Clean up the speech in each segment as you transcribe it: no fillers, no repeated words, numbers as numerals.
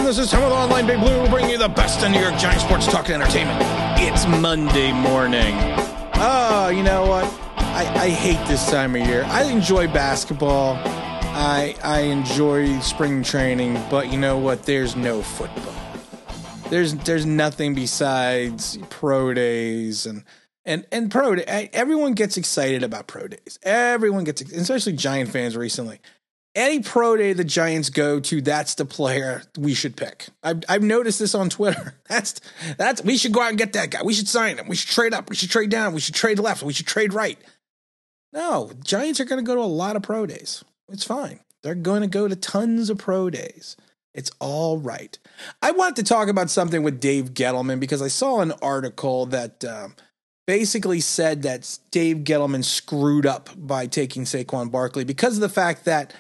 This is Tim with Online Big Blue, bringing you the best in New York Giants sports talk and entertainment. It's Monday morning. Oh, you know what? I hate this time of year. I enjoy basketball. I enjoy spring training, but you know what? There's no football. There's nothing besides pro days and pro day. Everyone gets excited about pro days. Everyone gets, especially Giant fans recently. Any pro day the Giants go to, that's the player we should pick. I've noticed this on Twitter. That's we should go out and get that guy. We should sign him. We should trade up. We should trade down. We should trade left. We should trade right. No, Giants are going to go to a lot of pro days. It's fine. They're going to go to tons of pro days. It's all right. I wanted to talk about something with Dave Gettleman because I saw an article that basically said that Dave Gettleman screwed up by taking Saquon Barkley because of the fact that,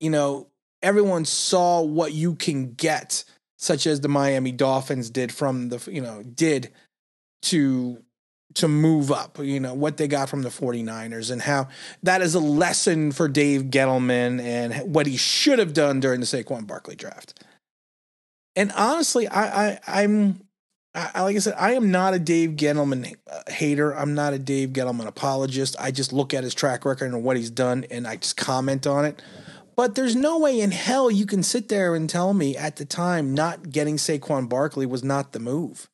you know, everyone saw what you can get, such as the Miami Dolphins did to move up, you know, what they got from the 49ers and how that is a lesson for Dave Gettleman and what he should have done during the Saquon Barkley draft. And honestly, I'm like I said, I am not a Dave Gettleman hater. I'm not a Dave Gettleman apologist. I just look at his track record and what he's done and I just comment on it. But there's no way in hell you can sit there and tell me at the time not getting Saquon Barkley was not the move.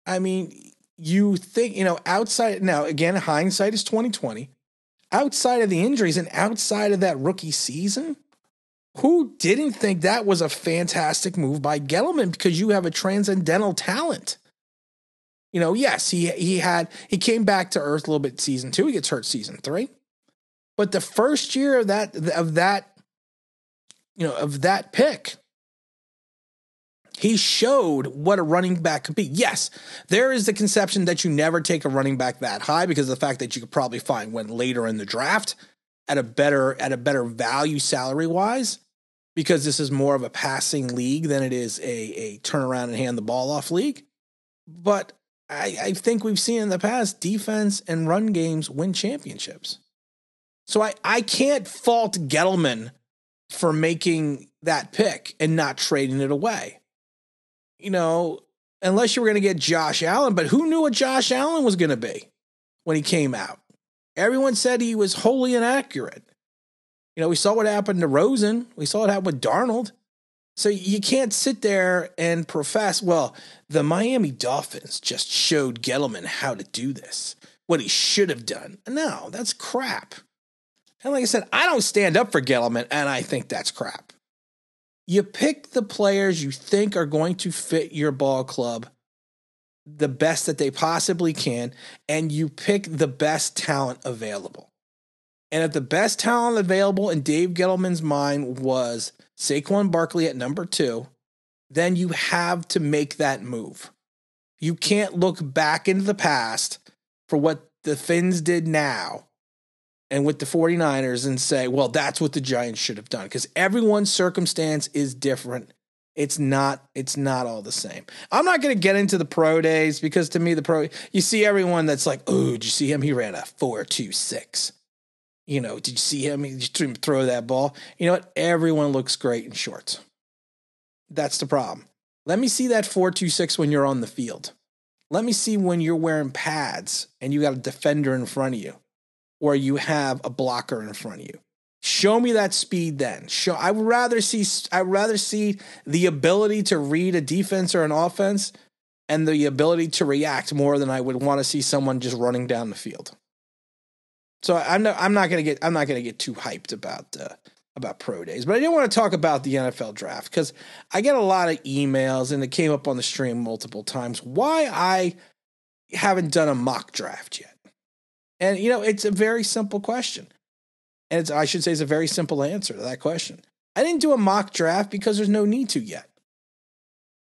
I mean, you think, you know, outside, now again, hindsight is 2020. Outside of the injuries and outside of that rookie season, who didn't think that was a fantastic move by Gettleman because you have a transcendental talent? You know, yes, he came back to earth a little bit season 2. He gets hurt season 3. But the first year of that pick, he showed what a running back could be. Yes, there is the conception that you never take a running back that high because of the fact that you could probably find one later in the draft at a better value salary wise, because this is more of a passing league than it is a turn around and hand the ball off league. But I think we've seen in the past defense and run games win championships. So I can't fault Gettleman for making that pick and not trading it away. You know, unless you were going to get Josh Allen, but who knew what Josh Allen was going to be when he came out? Everyone said he was wholly inaccurate. You know, we saw what happened to Rosen. We saw what happened with Darnold. So you can't sit there and profess, well, the Miami Dolphins just showed Gettleman how to do this, what he should have done. No, that's crap. And like I said, I don't stand up for Gettleman, and I think that's crap. You pick the players you think are going to fit your ball club the best that they possibly can, and you pick the best talent available. And if the best talent available in Dave Gettleman's mind was Saquon Barkley at number 2, then you have to make that move. You can't look back into the past for what the Finns did now and with the 49ers and say, well, that's what the Giants should have done. Because everyone's circumstance is different. It's not all the same. I'm not going to get into the pro days because to me, you see everyone that's like, oh, did you see him? He ran a 4.26. You know, did you see him? Did you throw that ball? You know what? Everyone looks great in shorts. That's the problem. Let me see that 4.26 when you're on the field. Let me see when you're wearing pads and you got a defender in front of you, or you have a blocker in front of you. Show me that speed then. I would rather see the ability to read a defense or an offense and the ability to react more than I would want to see someone just running down the field. So I'm not going to get too hyped about pro days, but I did want to talk about the NFL draft because I get a lot of emails and it came up on the stream multiple times why I haven't done a mock draft yet. And, you know, it's a very simple question. And I should say it's a very simple answer to that question. I didn't do a mock draft because there's no need to yet.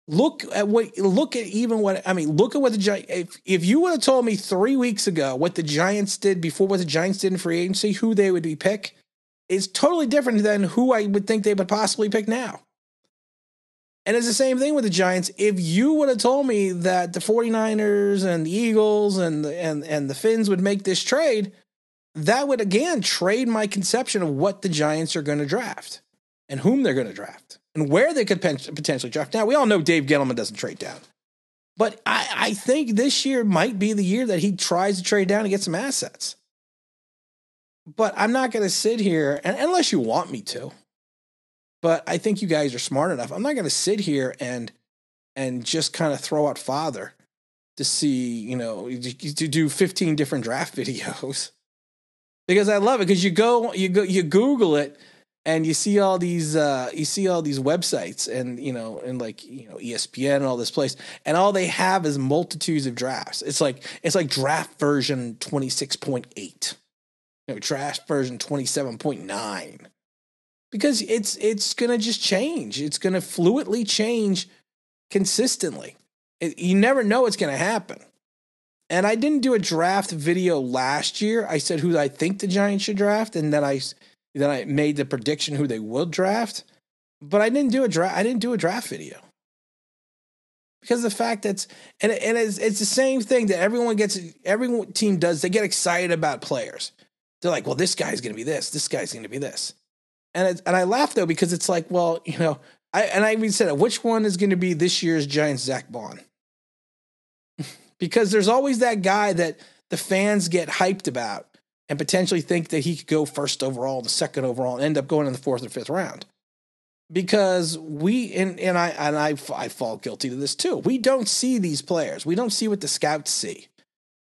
Look at what the Giants, if you would have told me 3 weeks ago what the Giants did before what the Giants did in free agency, who they would be pick, is totally different than who I would think they would possibly pick now. And it's the same thing with the Giants. If you would have told me that the 49ers and the Eagles and the Finns would make this trade, that would, again, trade my conception of what the Giants are going to draft and whom they're going to draft. and where they could potentially draft. Now, we all know Dave Gettleman doesn't trade down. But I think this year might be the year that he tries to trade down and get some assets. But I'm not going to sit here, unless you want me to. But I think you guys are smart enough. I'm not going to sit here and just kind of throw out father to see, to do 15 different draft videos. Because I love it, because you Google it, and you see all these websites and ESPN and all this place, and all they have is multitudes of drafts. It's like draft version 26.8, draft version 27.9, because it's gonna just change. It's gonna fluidly change consistently. You never know what's gonna happen. And I didn't do a draft video last year. I said who I think the Giants should draft, and then I made the prediction who they would draft, but I didn't do a draft video, because the fact it's the same thing that every team does. They get excited about players. They're like, well, this guy's going to be this guy's going to be this, and I laugh though, because it's like, well, I even said, which one is going to be this year's Giants Zach Bond? Because there's always that guy that the fans get hyped about and potentially think that he could go first overall, the second overall, and end up going in the fourth or fifth round. Because I fall guilty to this too. We don't see these players. We don't see what the scouts see.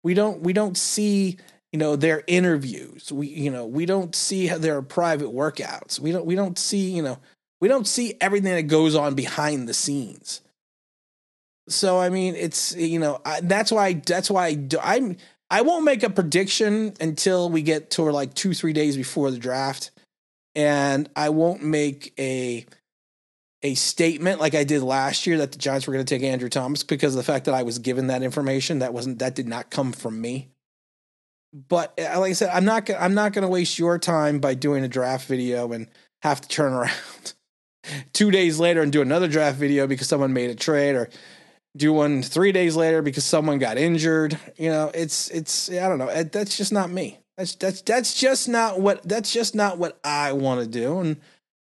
We don't see, their interviews. We don't see their private workouts. We don't see everything that goes on behind the scenes. So I mean, it's that's why I won't make a prediction until we get to like 2-3 days before the draft, and I won't make a statement like I did last year that the Giants were going to take Andrew Thomas, because of the fact that I was given that information. That did not come from me. But like I said, I'm not going to waste your time by doing a draft video and have to turn around 2 days later and do another draft video because someone made a trade, or do one 3 days later because someone got injured. It's I don't know. That's just not me. That's just not what I want to do. And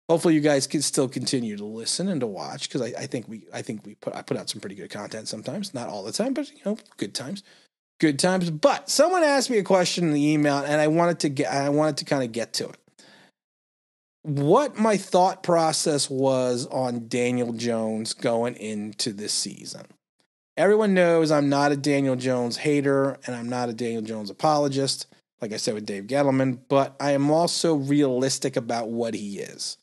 hopefully you guys can still continue to listen and to watch, because I think I put out some pretty good content sometimes, not all the time, but good times. But someone asked me a question in the email, and I wanted to kind of get to it. What my thought process was on Daniel Jones going into this season. Everyone knows I'm not a Daniel Jones hater, and I'm not a Daniel Jones apologist, like I said with Dave Gettleman, but I am also realistic about what he is.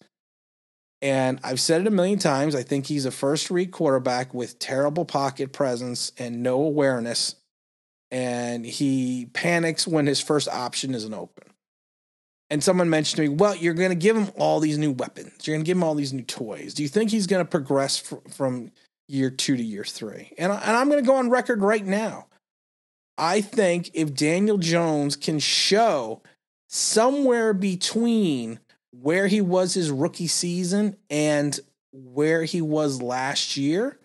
And I've said it a million times. I think he's a first-rate quarterback with terrible pocket presence and no awareness, and he panics when his first option isn't open. And someone mentioned to me, well, you're going to give him all these new weapons. You're going to give him all these new toys. Do you think he's going to progress from year 2 to year 3? And I'm going to go on record right now. I think if Daniel Jones can show somewhere between where he was his rookie season and where he was last year,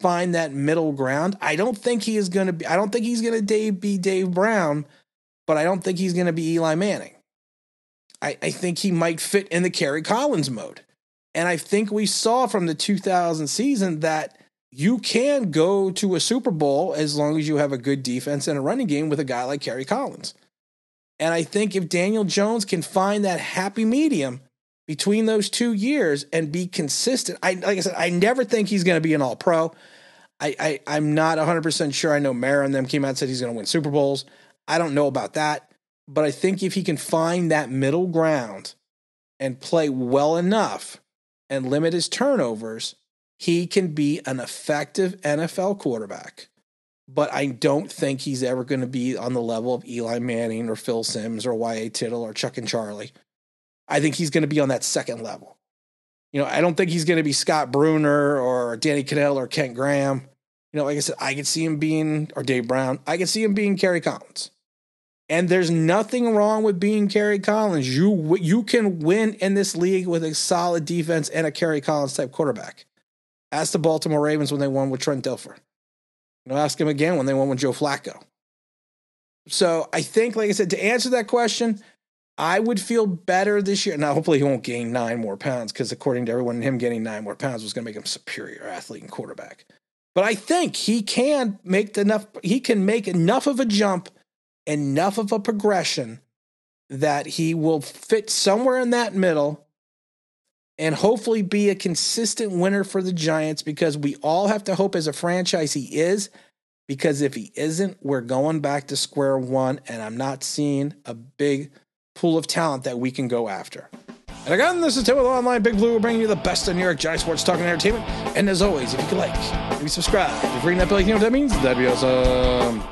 find that middle ground. I don't think he's going to be Dave Brown, but I don't think he's going to be Eli Manning. I think he might fit in the Kerry Collins mode. And I think we saw from the 2000 season that you can go to a Super Bowl as long as you have a good defense and a running game with a guy like Kerry Collins. And I think if Daniel Jones can find that happy medium between those 2 years and be consistent, like I said, I never think he's going to be an all-pro. I'm not 100% sure. I know Mara and them came out and said he's going to win Super Bowls. I don't know about that. But I think if he can find that middle ground and play well enough and limit his turnovers, he can be an effective NFL quarterback. But I don't think he's ever going to be on the level of Eli Manning or Phil Simms or Y.A. Tittle or Chuck and Charlie. I think he's going to be on that second level. I don't think he's going to be Scott Bruner or Danny Cannell or Kent Graham. Like I said, I could see him being, or Dave Brown, I could see him being Kerry Collins. And there's nothing wrong with being Kerry Collins. You can win in this league with a solid defense and a Kerry Collins type quarterback. Ask the Baltimore Ravens when they won with Trent Dilfer. Ask him again when they won with Joe Flacco. So I think, like I said, to answer that question, I would feel better this year. Now, hopefully he won't gain 9 more pounds because according to everyone, him getting 9 more pounds was going to make him a superior athlete and quarterback. But I think he can make enough of a jump, enough of a progression that he will fit somewhere in that middle and hopefully be a consistent winner for the Giants, because we all have to hope as a franchise he is, because if he isn't, we're going back to square one, and I'm not seeing a big pool of talent that we can go after. And again, this is Tim with Online Big Blue. We're bringing you the best of New York Giants sports talk and entertainment. And as always, if you could like, maybe subscribe, if you're reading that bell, you know what that means? That'd be awesome.